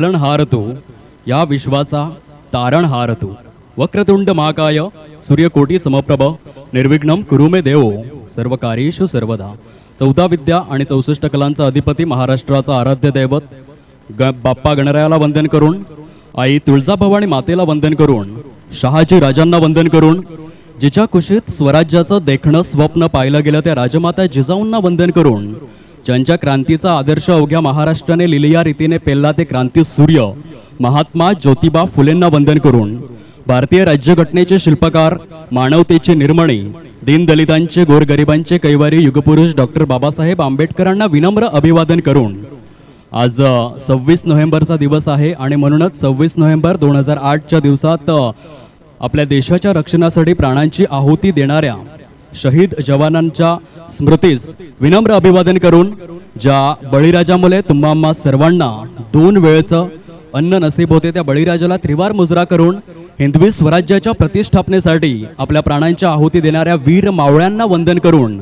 पालनहार तू या विश्वाचा तारणहार तू वक्रतुंड महाकाय सूर्यकोटी समप्रभ निर्विघ्नं कुरु मे देव सर्व कार्येषु सर्वदा। 14 विद्या आणि 64 कलांचा अधिपती महाराष्ट्राचा आराध्य दैवत बाप्पा गणरायाला वंदन करून, आई तुळजाभवानी मातेला वंदन करून, शहाजी राजांना वंदन करून, जिच्या कुशीत स्वराज्याचं देखणं स्वप्न पाहिलं गेलं त्या राजमाता जिजाऊंना वंदन करून, ज्यांच्या क्रांतीचा आदर्श अवघ्या महाराष्ट्राने लिलिया रीतीने पेलला ते क्रांती सूर्य महात्मा ज्योतिबा फुलेंना वंदन करून, भारतीय राज्यघटनेचे शिल्पकार, मानवतेचे निर्मणी, दीनदलितांचे गोरगरिबांचे कैवारी युगपुरुष डॉक्टर बाबासाहेब आंबेडकरांना विनम्र अभिवादन करून, आज 26 नोव्हेंबरचा दिवस आहे आणि म्हणूनच 26 नोव्हेंबर 2008च्या दिवसात आपल्या देशाच्या रक्षणासाठी प्राणांची आहुती देणाऱ्या शहीद जवानांच्या स्मृतीस विनम्र अभिवादन करून, ज्या बळीराजामुळे तुम्हा सर्वांना 2 वेळचं अन्न नसीब होते त्या बळीराजाला त्रिवार मुजरा करून हिंदवी स्वराज्याच्या प्रतिष्ठापनेसाठी आपल्या प्राणांच्या आहुती देणाऱ्या वीर मावळ्यांना वंदन करून,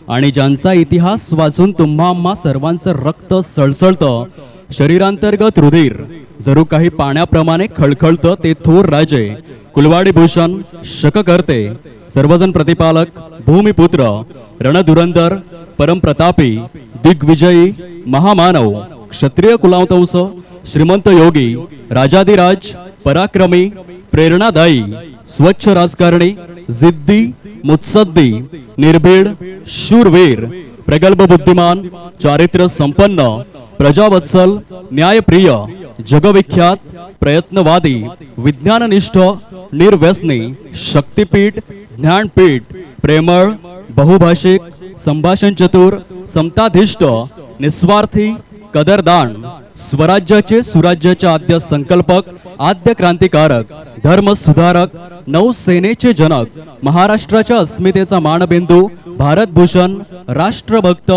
आणि ज्यांचा इतिहास वाचून तुम्हा सर्वांचं रक्त सळसळतं, शरीरांतर्गत रुधिर जरू काही पाण्याप्रमाणे खळखळतं ते थोर राजे कुलवाडी भूषण शककर्ते सर्वजन प्रतिपालक भूमिपुत्र रणधुरंधर परमप्रतापी दिग्विजयी महामानव क्षत्रिय कुलावतंस श्रीमंत योगी राजाधिराज पराक्रमी प्रेरणादायी स्वच्छ राजकारणी जिद्दी मुत्सद्दी निर्भीड शूरवीर प्रगल्भ बुद्धिमान चारित्र्य संपन्न प्रजावत्सल न्यायप्रिय जगविख्यात प्रयत्नवादी विज्ञाननिष्ठ निर्व्यसनी शक्तिपीठ ज्ञानपीठ प्रेमळ बहुभाषिक संभाषण चतुर समताधिष्ठ निस्वार्थी कदरदान स्वराज्याचे सुराज्याचे आद्य संकल्पक आद्य क्रांतिकारक धर्म सुधारक नौसेनेचे जनक महाराष्ट्राच्या अस्मितेचा मानबिंदू भारतभूषण राष्ट्रभक्त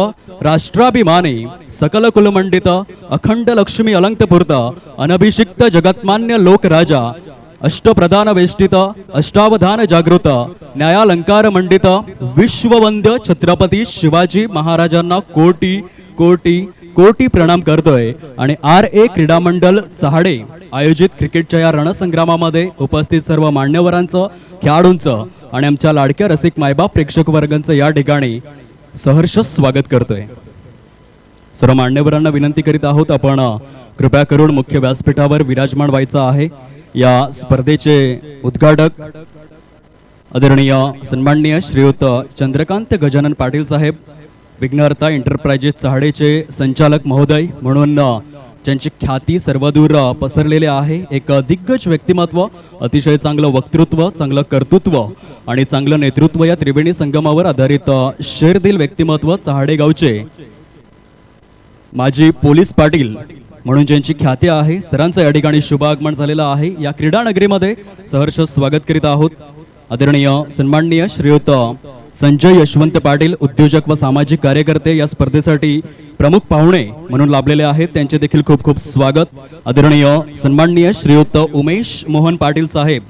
राष्ट्राभिमानी सकल कुलमंडित अखंड लक्ष्मी अलंकपूर्त अनभिषिक्त जगत्मान्य लोकराजा अष्टप्रधान वेष्टित अष्टावधान जागृत न्यायालंकार मंडित विश्ववंद्य छत्रपती शिवाजी महाराजांना कोटी कोटी कोटी प्रणाम करतोय। आणि RA क्रीडा मंडळ चहाडे आयोजित क्रिकेटच्या या रणसंग्रामामध्ये उपस्थित सर्व मान्यवरांचं, खेळाडूंचं आणि आमच्या लाडक्या रसिक मायबाप प्रेक्षक वर्गांचं या ठिकाणी सहर्ष स्वागत करतोय। सर्व मान्यवरांना विनंती करीत आहोत, आपण कृपया करून मुख्य व्यासपीठावर विराजमान व्हायचं आहे। या स्पर्धेचे उद्घाटक आदरणीय सन्माननीय श्रीयुत चंद्रकांत गजानन पाटील साहेब, विघ्नहर्ता एंटरप्राइजेस चहाडेचे संचालक महोदय म्हणून ज्यांची ख्याती सर्वदूर पसरलेले आहे, एक दिग्गज व्यक्तिमत्व, अतिशय चांगलं वक्तृत्व, चांगलं कर्तृत्व आणि चांगलं नेतृत्व या त्रिवेणी संगमावर आधारित शेरदिल व्यक्तिमत्व चहाडे गावचे माजी पोलीस पाटील म्हणून ज्यांची ख्याती आहे, सरांचं या ठिकाणी शुभ आगमन झालेलं आहे। या क्रीडा नगरीमध्ये सहर्ष स्वागत करीत आहोत आदरणीय सन्माननीय श्रीयुत संजय यशवंत पाटील, उद्योजक व सामाजिक कार्यकर्ते या स्पर्धेसाठी प्रमुख पाहुणे म्हणून लाभलेले आहेत, त्यांचे देखील खूप खूप स्वागत। आदरणीय सन्माननीय श्रीयुत उमेश मोहन पाटील साहेब,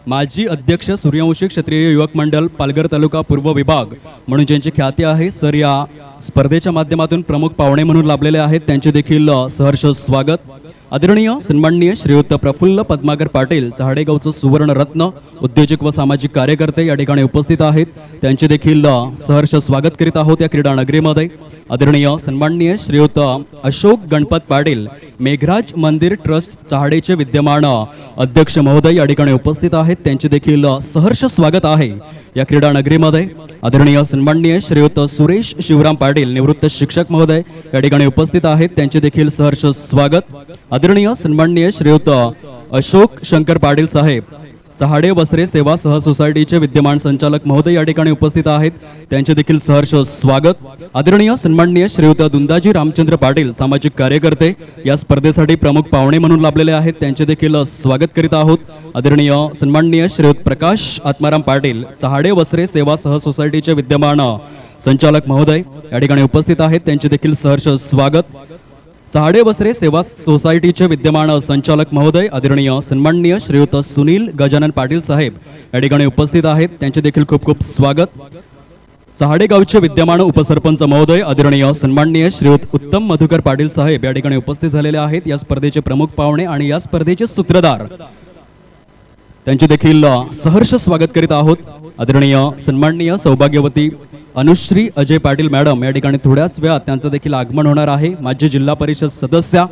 माजी अध्यक्ष सूर्यवंशी क्षत्रिय युवक मंडळ पालघर तालुका पूर्व विभाग म्हणून ज्यांची ख्याती आहे, सर या स्पर्धेच्या माध्यमातून प्रमुख पाहुणे म्हणून लाभलेले आहेत, त्यांचे देखील सहर्ष स्वागत। आदरणीय सन्माननीय श्रीयुत प्रफुल्ल पद्माकर पाटील, चहाडेगावचं सुवर्ण रत्न, उद्योजक व सामाजिक कार्यकर्ते या ठिकाणी उपस्थित आहेत, त्यांचे देखील सहर्ष स्वागत करीत आहोत या क्रीडा नगरीमध्ये। आदरणीय सन्माननीय श्रीयुत अशोक गणपत पाटील, मेघराज मंदिर ट्रस्ट चहाडेचे विद्यमान अध्यक्ष महोदय या ठिकाणी उपस्थित आहेत, त्यांचे देखील सहर्ष स्वागत आहे या क्रीडा नगरीमध्ये। आदरणीय सन्माननीय श्रीयुत सुरेश शिवराम पाटील, निवृत्त शिक्षक महोदय या ठिकाणी उपस्थित आहेत, त्यांचे देखील सहर्ष स्वागत। आदरणीय सन्माननीय श्रीयुत अशोक शंकर पाटील साहेब, चहाडे वसरे सेवा सह सोसायटीचे विद्यमान संचालक महोदय या ठिकाणी उपस्थित आहेत, त्यांचे देखील सहर्ष स्वागत। आदरणीय सन्माननीय श्रीयुत दुंदाजी रामचंद्र पाटील, सामाजिक कार्यकर्ते या स्पर्धेसाठी प्रमुख पाहुणे म्हणून लाभलेले आहेत, त्यांचे देखील स्वागत करीत आहोत। आदरणीय सन्माननीय श्रीयुत प्रकाश आत्माराम पाटील, चहाडे वसरे सेवा सह सोसायटीचे विद्यमान संचालक महोदय या ठिकाणी उपस्थित आहेत, त्यांचे देखील सहर्ष स्वागत। चहाडे वसरे सेवा सोसायटीचे विद्यमान संचालक महोदय आदरणीय सन्माननीय श्रीयुत सुनील गजानन पाटील साहेब या ठिकाणी उपस्थित आहेत, त्यांचे देखील खूप खूप स्वागत। चहाडे गावचे विद्यमान उपसरपंच महोदय आदरणीय सन्माननीय श्रीयुत उत्तम मधुकर पाटील साहेब या ठिकाणी उपस्थित झालेले आहेत। या स्पर्धेचे प्रमुख पाहुणे आणि या स्पर्धेचे सूत्रधार त्यांचे देखील सहर्ष स्वागत करीत आहोत। आदरणीय सन्माननीय सौभाग्यवती अनुश्री अजय पाटील मॅडम या ठिकाणी थोड्याच वेळात त्यांचं देखील आगमन होणार आहे। माजी जिल्हा परिषद सदस्य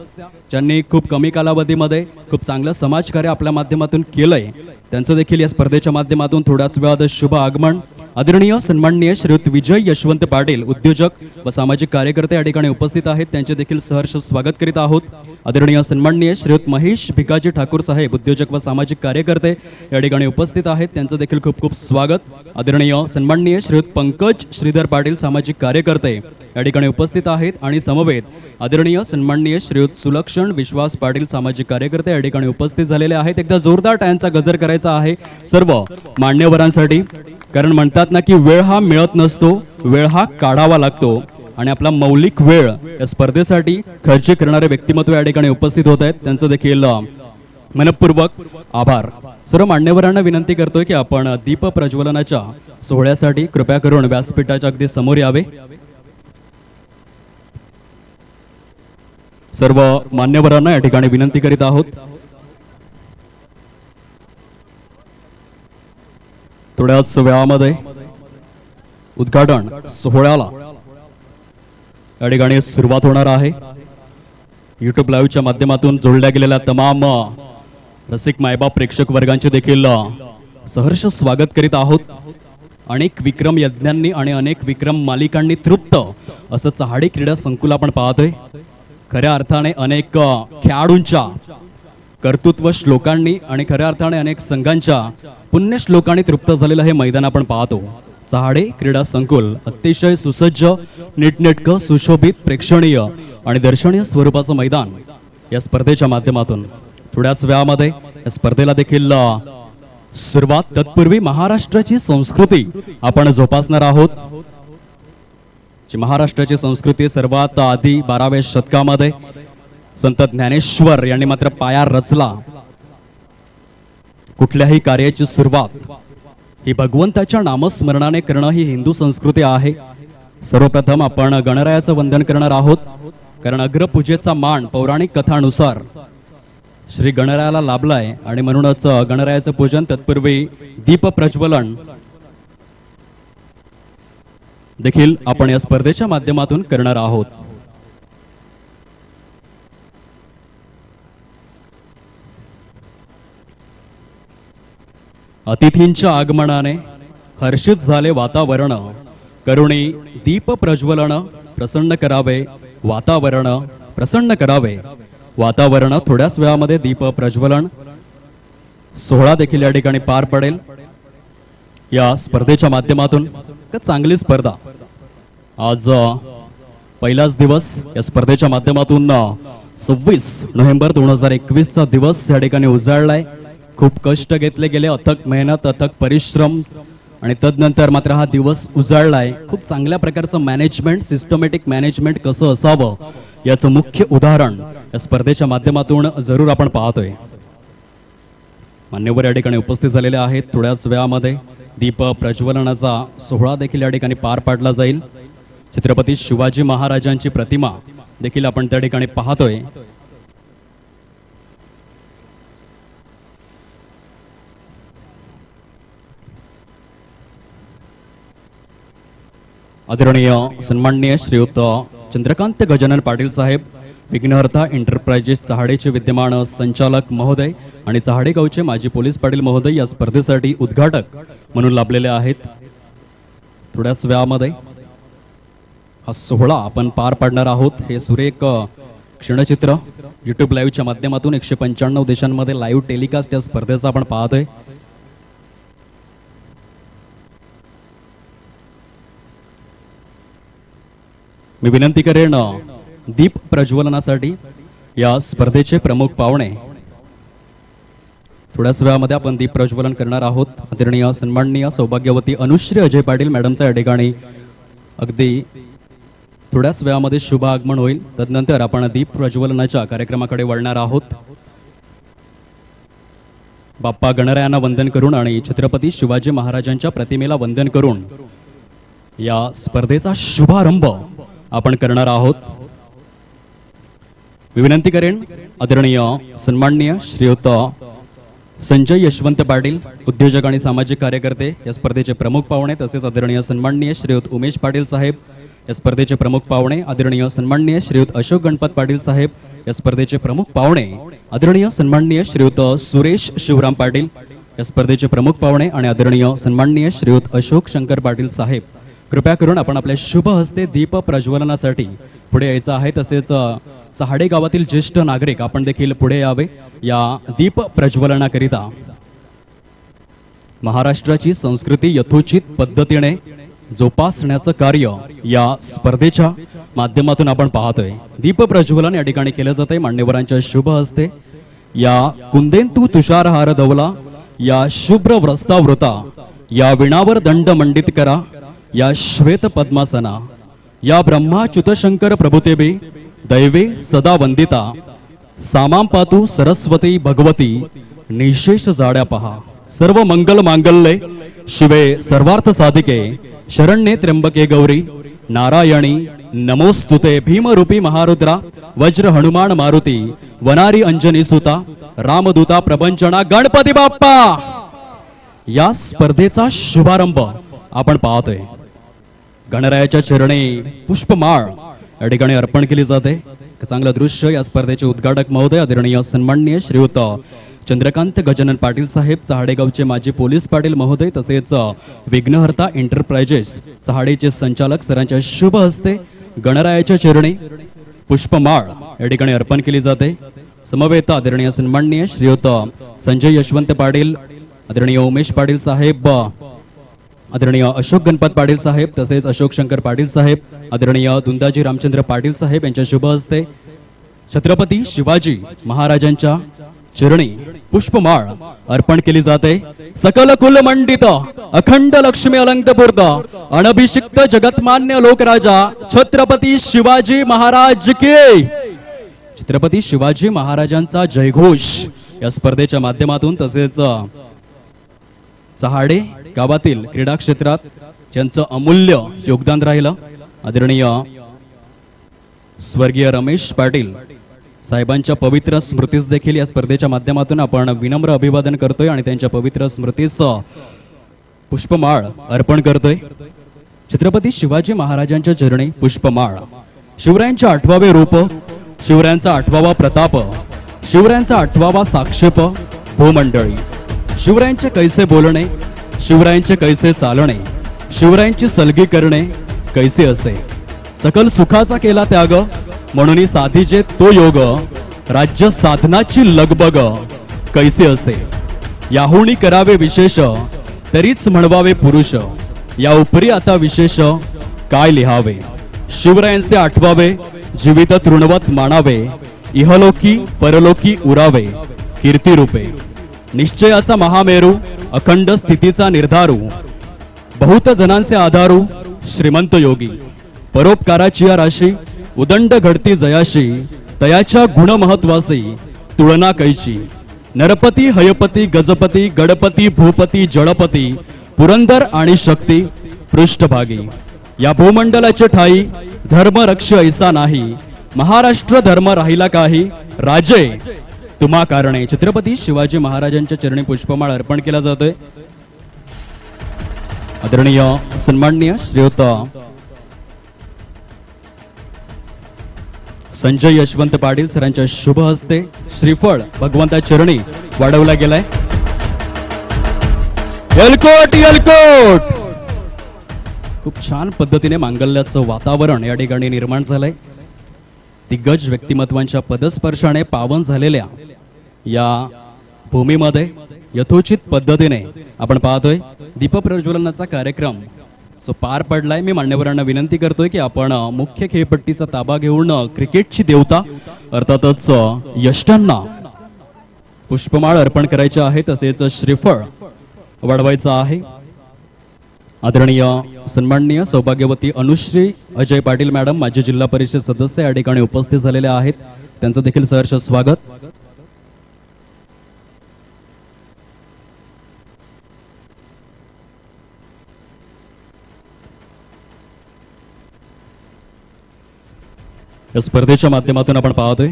ज्यांनी खूप कमी कालावधीमध्ये खूप चांगलं समाजकार्य आपल्या माध्यमातून केलंय, त्यांचं देखील या स्पर्धेच्या माध्यमातून थोड्याच वेळात शुभ आगमन। आदरणीय सन्माननीय श्रीयुत विजय यशवंत पाटील उद्योजक व सामाजिक कार्यकर्ते या ठिकाणी उपस्थित आहेत, त्यांचे देखील सहर्ष स्वागत करीत आहोत। आदरणीय सन्माननीय श्रीयुत महेश भिकाजी ठाकूर साहेब उद्योजक व सामाजिक कार्यकर्ते या ठिकाणी उपस्थित आहेत, त्यांचं देखील खूप खूप स्वागत। आदरणीय सन्माननीय श्रीयुत पंकज श्रीधर पाटील सामाजिक कार्यकर्ते या ठिकाणी उपस्थित आहेत आणि समवेत आदरणीय सन्माननीय श्रीयुत सुलक्षण विश्वास पाटील सामाजिक कार्यकर्ते या ठिकाणी उपस्थित झालेले आहेत। एकदा जोरदार टाळ्यांचा गजर करायचा आहे सर्व मान्यवरांसाठी, कारण म्हणतात ना की वेळ हा मिळत नसतो, वेळ हा काढावा लागतो आणि आपला मौलिक वेळ या स्पर्धेसाठी खर्च करणारे व्यक्तिमत्व या ठिकाणी उपस्थित होत आहेत, त्यांचं देखील मनपूर्वक आभार। सर्व मान्यवरांना विनंती करतोय की आपण दीप प्रज्वलनाच्या सोहळ्यासाठी कृपया करून व्यासपीठाच्या अगदी समोर यावे। सर्व मान्यवरांना या ठिकाणी विनंती करीत आहोत। थोड्याच वेळामध्ये उद्घाटन सोहळ्याला या ठिकाणी सुरुवात होणार आहे। YouTube लाईव्हच्या माध्यमातून जोडल्या गेलेल्या तमाम रसिक मायबाप प्रेक्षक वर्गांचे देखील सहर्ष स्वागत करीत आहोत। अनेक विक्रम यज्ञांनी आणि अनेक विक्रम मालिकांनी तृप्त असं चहाडे क्रीडा संकुल आपण पाहतोय। खऱ्या अर्थाने अनेक खेळाडूंच्या कर्तृत्व श्लोकांनी आणि खऱ्या अर्थाने अनेक संघांच्या पुण्य श्लोकांनी तृप्त झालेलं हे मैदान आपण पाहतो। चहाडे क्रीडा संकुल अतिशय सुसज्ज, नीटनेटकं, सुशोभित, प्रेक्षणीय आणि दर्शनीय स्वरूपाचं मैदान या स्पर्धेच्या माध्यमातून थोड्याच वेळामध्ये या स्पर्धेला देखील सुरुवात। तत्पूर्वी महाराष्ट्राची संस्कृती आपण जोपासणार आहोत। जी महाराष्ट्राची संस्कृती सर्वात आधी 12व्या शतकामध्ये संत ज्ञानेश्वर यांनी मात्र पाया रचला। कुठल्याही कार्याची सुरुवात ही भगवंताच्या नामस्मरणाने करणं ही हिंदू संस्कृती आहे। सर्वप्रथम आपण गणरायाचं वंदन करणार आहोत, कारण अग्रपूजेचा मान पौराणिक कथानुसार श्री गणरायाला लाभलाय आणि म्हणूनच गणरायाचं पूजन तत्पूर्वी दीप प्रज्वलन देखील आपण या स्पर्धेच्या माध्यमातून करणार आहोत। अतिथींच्या आगमनाने हर्षित झाले वातावरण, करुणी दीप प्रज्वलन प्रसन्न करावे वातावरण, प्रसन्न करावे वातावरण। थोड्याच वेळामध्ये दीप प्रज्वलन सोहळा देखील या ठिकाणी पार पडेल। या स्पर्धेच्या माध्यमातून चांगली स्पर्धा, आज पहिलाच दिवस या स्पर्धेच्या माध्यमातून 26 नोव्हेंबर 2021चा दिवस या ठिकाणी उजाळलाय। खूप कष्ट घेतले गेले, अथक मेहनत, अथक परिश्रम आणि तदनंतर मात्र हा दिवस उजाळलाय। खूप चांगल्या प्रकारचं मॅनेजमेंट, सिस्टमॅटिक मॅनेजमेंट कसं असावं याचं मुख्य उदाहरण या स्पर्धेच्या माध्यमातून जरूर आपण पाहतोय। मान्यवर या ठिकाणी उपस्थित झालेले आहेत। थोड्याच वेळामध्ये दीप प्रज्वलनाचा सोहळा देखील या ठिकाणी पार पाडला जाईल। छत्रपती शिवाजी महाराजांची प्रतिमा देखील आपण त्या ठिकाणी पाहतोय। आदरणीय सन्माननीय श्रीयुत चंद्रकांत गजानन पाटील साहेब विघ्नहर्ता एंटरप्राइजेस चहाडेचे विद्यमान संचालक महोदय आणि चहाडे गावचे माजी पोलीस पाटील महोदय या स्पर्धेसाठी उद्घाटक म्हणून लाभलेले आहेत। थोड्याच वेळामध्ये हा सोहळा आपण पार पाडणार आहोत। हे सुरेख क्षणचित्र YouTube लाईव्हच्या माध्यमातून 195 देशांमध्ये लाईव्ह टेलिकास्ट या स्पर्धेचा आपण पाहतोय। मी विनंती करेन दीप प्रज्वलनासाठी या स्पर्धेचे प्रमुख पाहुणे थोड्याच वेळामध्ये आपण दीप प्रज्वलन करणार आहोत। आदरणीय सन्माननीय सौभाग्यवती अनुश्री अजय पाटील मॅडमचा या ठिकाणी अगदी थोड्याच वेळामध्ये शुभ आगमन होईल। तदनंतर आपण दीप प्रज्वलनाच्या कार्यक्रमाकडे वळणार आहोत। बाप्पा गणरायांना वंदन करून आणि छत्रपती शिवाजी महाराजांच्या प्रतिमेला वंदन करून या स्पर्धेचा शुभारंभ आपण करणार आहोत। मी विनंती करेन आदरणीय सन्माननीय श्रीयुत संजय यशवंत पाटील उद्योजक आणि सामाजिक कार्यकर्ते या स्पर्धेचे प्रमुख पाहुणे, तसेच आदरणीय सन्माननीय श्रीयुत उमेश पाटील साहेब या स्पर्धेचे प्रमुख पाहुणे, आदरणीय सन्माननीय श्रीयुत अशोक गणपत पाटील साहेब या स्पर्धेचे प्रमुख पाहुणे, आदरणीय सन्माननीय श्रीयुत सुरेश शिवराम पाटील या स्पर्धेचे प्रमुख पाहुणे आणि आदरणीय सन्माननीय श्रीयुत अशोक शंकर पाटील साहेब, कृपया करून आपण आपल्या शुभ हस्ते दीप प्रज्वलनासाठी पुढे यायचं आहे। तसेच चहाडे गावातील ज्येष्ठ नागरिक आपण देखील पुढे यावे या दीप प्रज्वलनाकरिता। महाराष्ट्राची संस्कृती यथोचित पद्धतीने जोपासण्याचं कार्य या स्पर्धेच्या माध्यमातून आपण पाहतोय। दीप प्रज्वलन या ठिकाणी केलं जातंय मान्यवरांच्या शुभ हस्ते। या कुंदेंतू तुषारहार धवला, या शुभ्र व्रस्तावृता, या विणावर दंड मंडित करा, या श्वेत पद्मासना, या ब्रह्माच्युत शंकर प्रभुतेबे दैवे सदा वंदिता, सामाम पातू सरस्वती भगवती निशेष जाड्या पहा। सर्व मंगल मांगल्ये शिवे सर्वार्थ साधिके, शरण्ये त्र्यंबके गौरी नारायणी नमोस्तुते। भीमरूपी महारुद्रा वज्र हनुमान मारुती, वनारी अंजनी सुता रामदूता प्रपंचना गणपती बाप्पा। या स्पर्धेचा शुभारंभ आपण पाहतोय। गणरायाच्या चरणी पुष्पमाळ या ठिकाणी अर्पण केली जाते। चांगलं दृश्य या स्पर्धेचे उद्घाटक महोदय आदरणीय सन्माननीय श्रीयुत चंद्रकांत गजानन पाटील साहेब, चहाडेगावचे माजी पोलीस पाटील महोदय, तसेच विघ्नहर्ता एंटरप्राइजेस चहाडेचे संचालक सरांच्या शुभ हस्ते गणरायाच्या चरणी पुष्पमाळ या ठिकाणी अर्पण केली जाते। समवेत आदरणीय सन्माननीय श्रीयुत संजय यशवंत पाटील, आदरणीय उमेश पाटील साहेब, आदरणीय अशोक गणपत पाटील साहेब, तसेच अशोक शंकर पाटील साहेब, आदरणीय दुंदाजी रामचंद्र पाटील साहेब यांच्या शुभ हस्ते छत्रपती शिवाजी महाराजांच्या चरणी पुष्पमाळ अर्पण केली जाते। सकल कुल मंडित अखंड लक्ष्मी अलंकपूर्त अनभिषिक्त जगतमान्य लोकराजा छत्रपती शिवाजी महाराज की। छत्रपती शिवाजी महाराजांचा जयघोष या स्पर्धेच्या माध्यमातून, तसेच चहाडे गावातील क्रीडा क्षेत्रात ज्यांचं अमूल्य योगदान राहिलं आदरणीय स्वर्गीय रमेश पाटील साहेबांच्या पवित्र स्मृतीस देखील या स्पर्धेच्या माध्यमातून आपण विनम्र अभिवादन करतोय आणि त्यांच्या पवित्र स्मृतीस पुष्पमाळ अर्पण करतोय। छत्रपती शिवाजी महाराजांच्या चरणी पुष्पमाळ। शिवरायांचे 8वे रूप, शिवरायांचा 8वा प्रताप, शिवरायांचा 8वा साक्षेप भूमंडळी, शिवरायांचे कैसे बोलणे, शिवरायांचे कैसे चालणे, शिवरायांची सलगी करणे कैसे असे, सकल सुखाचा केला त्याग म्हणून साधीचे तो योग, राज्य साधनाची लगबग कैसे असे, याहुनी करावे विशेष तरीच म्हणवावे पुरुष, या उपरी आता विशेष काय लिहावे, शिवरायांचे आठवावे जीवित तृणवत मानावे, इहलोकी परलोकी उरावे कीर्ती रूपे, निश्चयाचा महामेरू अखंड स्थितीचा निर्धारू, बहुत जनांचे आधारू श्रीमंत योगी, परोपकाराची या राशी उदंड घडती जयाशी, तयाच्या गुण महत्वासी तुलना कैची, नरपती हयपती गजपती गणपती भूपती जडपती पुरंदर आणि शक्ती पृष्ठभागी, या भूमंडलाचे ठाई धर्म रक्ष ऐसा नाही, महाराष्ट्र धर्म राहिला काही राजे तुम्हा कारणे। छत्रपती शिवाजी महाराजांच्या चरणी पुष्पमाळ अर्पण केला जातोय। आदरणीय सन्माननीय श्रीयुत संजय यशवंत पाटील सरांच्या शुभ हस्ते श्रीफळ भगवंता चरणी वाढवला गेलाय। एलकोट एलकोट। खूप छान पद्धतीने मांगल्याचं वातावरण या ठिकाणी निर्माण झालंय। दिग्गज व्यक्तिमत्वांच्या पदस्पर्शाने पावन झालेल्या या भूमीमध्ये यथोचित पद्धतीने आपण पाहतोय दीपप्रज्वलनाचा कार्यक्रम जो पार पडलाय। मी मान्यवरांना विनंती करतोय की आपण मुख्य खेळपट्टीचा ताबा घेऊन क्रिकेटची देवता अर्थातच यष्टांना पुष्पमाळ अर्पण करायचे आहे, तसेच श्रीफळ वाढवायचं आहे। आदरणीय सन्माननीय सौभाग्यवती अनुश्री अजय पाटील मॅडम माजी जिल्हा परिषद सदस्य या ठिकाणी उपस्थित झालेले आहेत, त्यांचं देखील सहर्ष स्वागत। या स्पर्धेच्या माध्यमातून आपण पाहतोय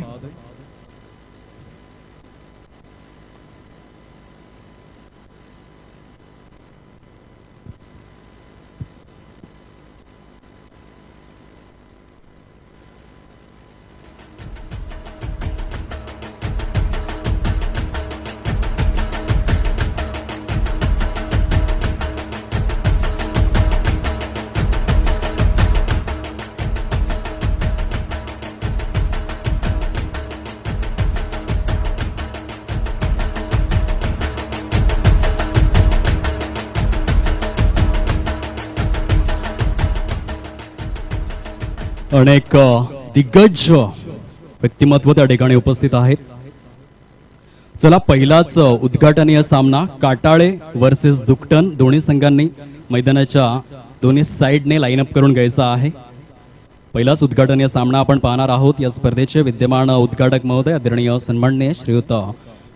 अनेक दिग्गज व्यक्तिमत्व त्या ठिकाणी उपस्थित आहेत. चला पहिलाच उद्घाटनीय सामना काटाळे वर्सेस दुकटन दोन्ही संघांनी मैदानाच्या दोन्ही साइडने लाईनअप करून घ्यायचा आहे. पहिलाच उद्घाटनीय सामना आपण पाहणार आहोत. या स्पर्धेचे विद्यमान उद्घाटक महोदय आदरणीय सन्माननीय श्रीयुत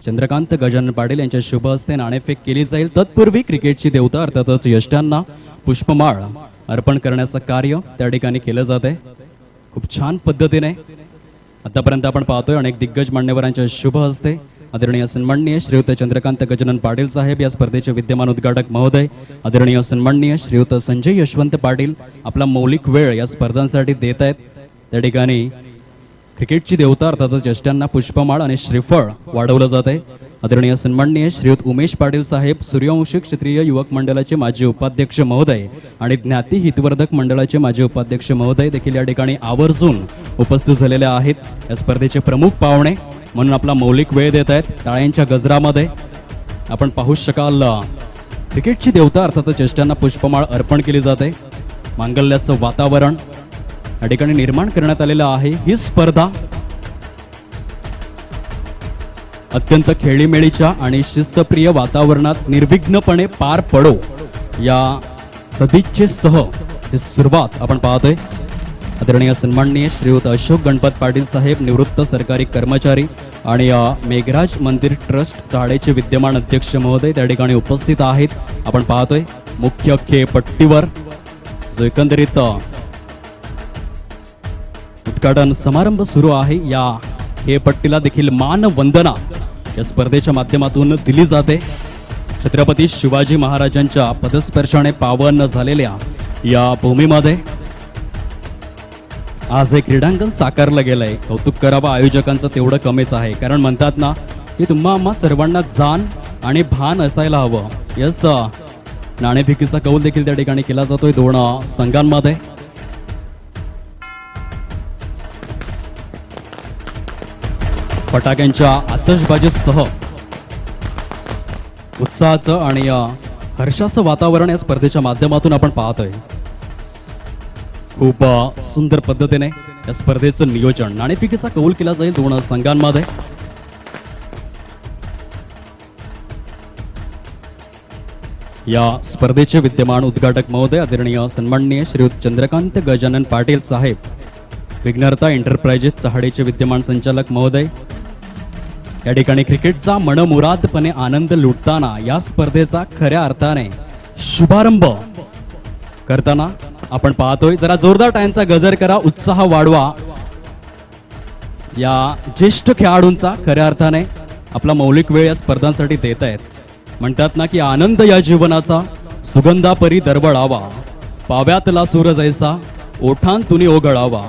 चंद्रकांत गजानन पाटील यांच्या शुभ हस्ते नाणेफेक केली जाईल. तत्पूर्वी क्रिकेटची देवता अर्थातच यष्टांना पुष्पमाळ अर्पण करण्याचं कार्य त्या ठिकाणी केलं जात आहे. खूप छान पद्धतीने आतापर्यंत आपण पाहतोय अनेक दिग्गज मान्यवरांच्या शुभ हस्ते आदरणीय सन्माननीय श्रीयुत चंद्रकांत गजानन पाटील साहेब या स्पर्धेचे विद्यमान उद्घाटक महोदय आदरणीय सन्माननीय श्रीयुत संजय यशवंत पाटील आपला मौलिक वेळ या स्पर्धांसाठी देत आहेत. त्या ठिकाणी क्रिकेटची देवता अर्थातच ज्येष्ठांना पुष्पमाळ आणि श्रीफळ वाढवलं जात आहे. आदरणीय सन्माननीय श्रीयुत उमेश पाटील साहेब सूर्यवंशी क्षत्रिय युवक मंडळाचे माजी उपाध्यक्ष महोदय आणि ज्ञाती हितवर्धक मंडळाचे माजी उपाध्यक्ष महोदय देखील या ठिकाणी आवर्जून उपस्थित झालेले आहेत. या स्पर्धेचे प्रमुख पाहुणे म्हणून आपला मौलिक वेळ देत आहेत. टाळ्यांच्या गजरामध्ये आपण पाहू शकाल क्रिकेटची देवता अर्थातच ज्येष्ठांना पुष्पमाळ अर्पण केली जाते. मांगल्याचं वातावरण या ठिकाणी निर्माण करण्यात आलेलं आहे. ही स्पर्धा अत्यंत खेळीमेळीच्या आणि शिस्तप्रिय वातावरणात निर्विघ्नपणे पार पडो या सदिच्छेसह ही सुरुवात आपण पाहतोय. आदरणीय सन्माननीय श्रीयुत अशोक गणपत पाटील साहेब निवृत्त सरकारी कर्मचारी आणि मेघराज मंदिर ट्रस्ट चाळेचे विद्यमान अध्यक्ष महोदय त्या ठिकाणी उपस्थित आहेत. आपण पाहतोय मुख्य खेळपट्टीवर जो एकंदरीत उद्घाटन समारंभ सुरू आहे. या खेळपट्टीला देखील मानवंदना या स्पर्धेच्या माध्यमातून दिली जाते. छत्रपती शिवाजी महाराजांच्या पदस्पर्शाने पावन झालेल्या या भूमीमध्ये आज हे क्रीडांगण साकारलं गेलंय. कौतुक करावं आयोजकांचं तेवढं कमीच आहे. कारण म्हणतात ना की तुम्हा आम्हा सर्वांना जाण आणि भान असायला हवं. यस नाणेफेकीचा कौल देखील त्या ठिकाणी केला जातोय दोन संघांमध्ये. फटाक्यांच्या आतषबाजीसह उत्साहाचं आणि हर्षाचं वातावरण या स्पर्धेच्या माध्यमातून आपण पाहतोय. खूप सुंदर पद्धतीने या स्पर्धेचं नियोजन नाणेफेकीचा कौल केला जाईल दोन संघांमध्ये. या स्पर्धेचे विद्यमान उद्घाटक महोदय आदरणीय सन्माननीय श्रीयुत चंद्रकांत गजानन पाटील साहेब विघ्नहर्ता एंटरप्राइजेस चहाडेचे विद्यमान संचालक महोदय. या ठिकाणी क्रिकेटचा मनमुरादपणे आनंद लुटताना या स्पर्धेचा खऱ्या अर्थाने शुभारंभ करताना आपण पाहतोय. जरा जोरदार टाळ्यांचा गजर करा, उत्साह वाढवा. या ज्येष्ठ खेळाडूंचा खऱ्या अर्थाने आपला मौलिक वेळ या स्पर्धांसाठी देत आहेत. म्हणतात ना की आनंद या जीवनाचा सुगंधापरी दरवळावा, पाव्यातला सूर जैसा ओठांतुनी ओघळावा,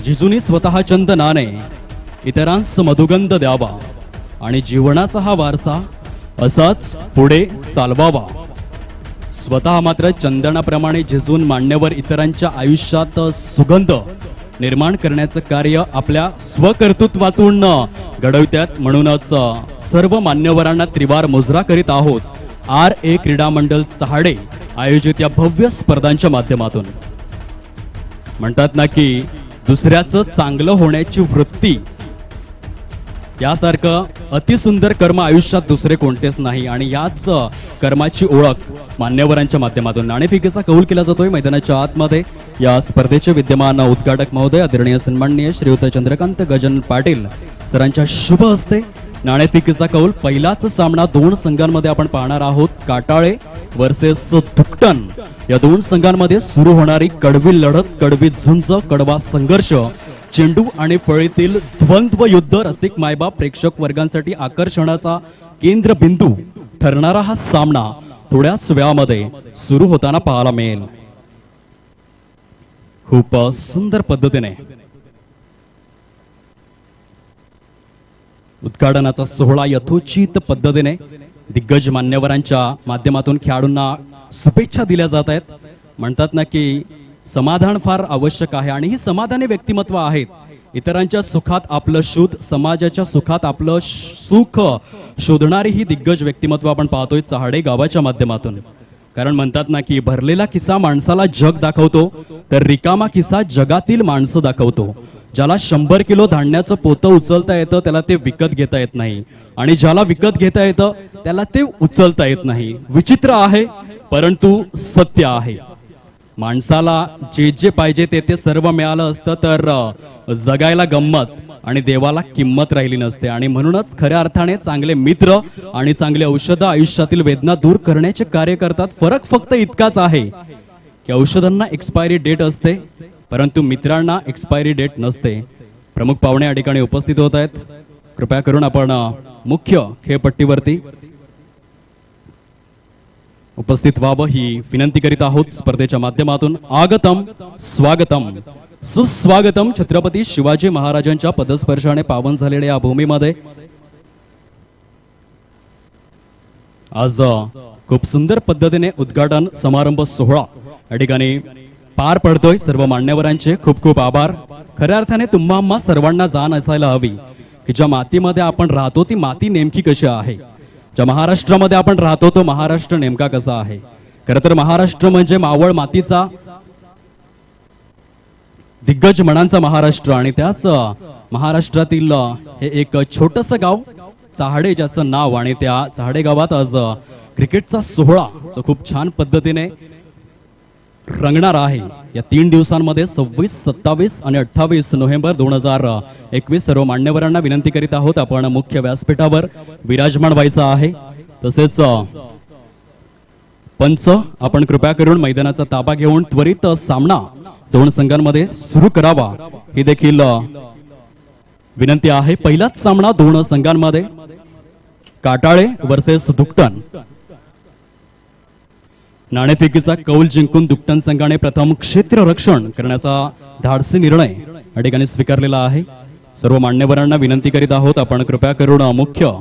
जिजुनी स्वतः चंदनाने इतरांस मधुगंध द्यावा आणि जीवनाचा हा वारसा असाच पुढे चालवावा. स्वतः मात्र चंदनाप्रमाणे झिजून मान्यवर इतरांच्या आयुष्यात सुगंध निर्माण करण्याचं कार्य आपल्या स्वकर्तृत्वातून घडवतात. म्हणूनच सर्व मान्यवरांना त्रिवार मुजरा करीत आहोत RA क्रीडा मंडळ चहाडे आयोजित या भव्य स्पर्धांच्या माध्यमातून. म्हणतात ना की दुसऱ्याचं चांगलं होण्याची वृत्ती यासारखं अतिसुंदर कर्म आयुष्यात दुसरे कोणतेच नाही आणि याच कर्माची ओळख मान्यवरांच्या माध्यमातून नाणेफेकीचा कौल केला जातोय मैदानाच्या आतमध्ये. या स्पर्धेचे विद्यमान उद्घाटक महोदय आदरणीय सन्माननीय श्रीयुत चंद्रकांत गजानन पाटील सरांच्या शुभ हस्ते नाणेफेकीचा कौल. पहिलाच सामना दोन संघांमध्ये आपण पाहणार आहोत. काटाळे वर्सेस दुकटन या दोन संघांमध्ये सुरू होणारी कडवी लढत, कडवी झुंज, कडवा संघर्ष चेंडू आणि फळीतील द्वंद्व युद्ध रसिक मायबाप प्रेक्षक वर्गांसाठी आकर्षणाचा केंद्रबिंदू ठरणारा हा सामना थोड्याच वेळामध्ये सुरू होताना पाहायला मिळेल. खूप सुंदर पद्धतीने उद्घाटनाचा सोहळा यथोचित पद्धतीने दिग्गज मान्यवरांच्या माध्यमातून खेळाडूंना शुभेच्छा दिल्या जात आहेत. म्हणतात ना की समाधान फार आवश्यक आहे आणि ही समाधानी व्यक्तिमत्व आहेत. इतरांच्या सुखात आपलं शोध, समाजाच्या सुखात आपलं सुख शोधणारी ही दिग्गज व्यक्तिमत्व आपण पाहतोय चहाडे गावाच्या माध्यमातून. कारण म्हणतात ना की भरलेला खिसा माणसाला जग दाखवतो, तर रिकामा खिसा जगातील माणसं दाखवतो. ज्याला 100 किलो धान्याचं पोतं उचलता येतं त्याला ते विकत घेता येत नाही, आणि ज्याला विकत घेता येतं त्याला ते उचलता येत नाही. विचित्र आहे परंतु सत्य आहे. माणसाला जे जे पाहिजे ते ते सर्व मिळालं असतं तर जगायला गंमत आणि देवाला किंमत राहिली नसते. आणि म्हणूनच खऱ्या अर्थाने चांगले मित्र आणि चांगले औषधं आयुष्यातील वेदना दूर करण्याचे कार्य करतात. फरक फक्त इतकाच आहे की औषधांना एक्सपायरी डेट असते परंतु मित्रांना एक्सपायरी डेट नसते. प्रमुख पाहुणे या ठिकाणी उपस्थित होत आहेत. कृपया करून आपण मुख्य खेळपट्टीवरती उपस्थित व्हावं ही विनंती करीत आहोत. स्पर्धेच्या माध्यमातून आगतम स्वागतम सुस्वागतम. छत्रपती शिवाजी महाराजांच्या पदस्पर्शाने पावन झालेल्या या भूमीमध्ये आज खूप सुंदर पद्धतीने उद्घाटन समारंभ सोहळा या ठिकाणी पार पडतोय. सर्व मान्यवरांचे खूप खूप आभार. खऱ्या अर्थाने तुम्हा आम्हा सर्वांना जाण असायला हवी की ज्या मातीमध्ये आपण राहतो ती माती नेमकी कशी आहे. ज्या महाराष्ट्रामध्ये आपण राहतो तो महाराष्ट्र नेमका कसा आहे. खरं तर महाराष्ट्र म्हणजे मावळ मातीचा दिग्गज मनांचा महाराष्ट्र. आणि त्याच महाराष्ट्रातील हे एक छोटस गाव चहाडे ज्याचं नाव, आणि त्या चहाडे गावात आज क्रिकेटचा सोहळा खूप छान पद्धतीने रंगणार आहे. या 3 दिवसांमध्ये 26, 27 आणि 28 नोव्हेंबर 2021 सर्व मान्यवरांना विनंती करीत आहोत आपण मुख्य व्यासपीठावर विराजमान व्हायचं आहे. तसेच पंच आपण कृपया करून मैदानाचा ताबा घेऊन त्वरित सामना 2 संघांमध्ये सुरू करावा ही देखील विनंती आहे. पहिलाच सामना 2 संघांमध्ये काटाळे वर्सेस दुकटन. नाणेफेकीचा कौल जिंकून दुकटन संघाने प्रथम क्षेत्ररक्षण करण्याचा धाडसी निर्णय या ठिकाणी स्वीकारलेला आहे. सर्व मान्यवरांना विनंती करीत आहोत आपण कृपया करून मुख्य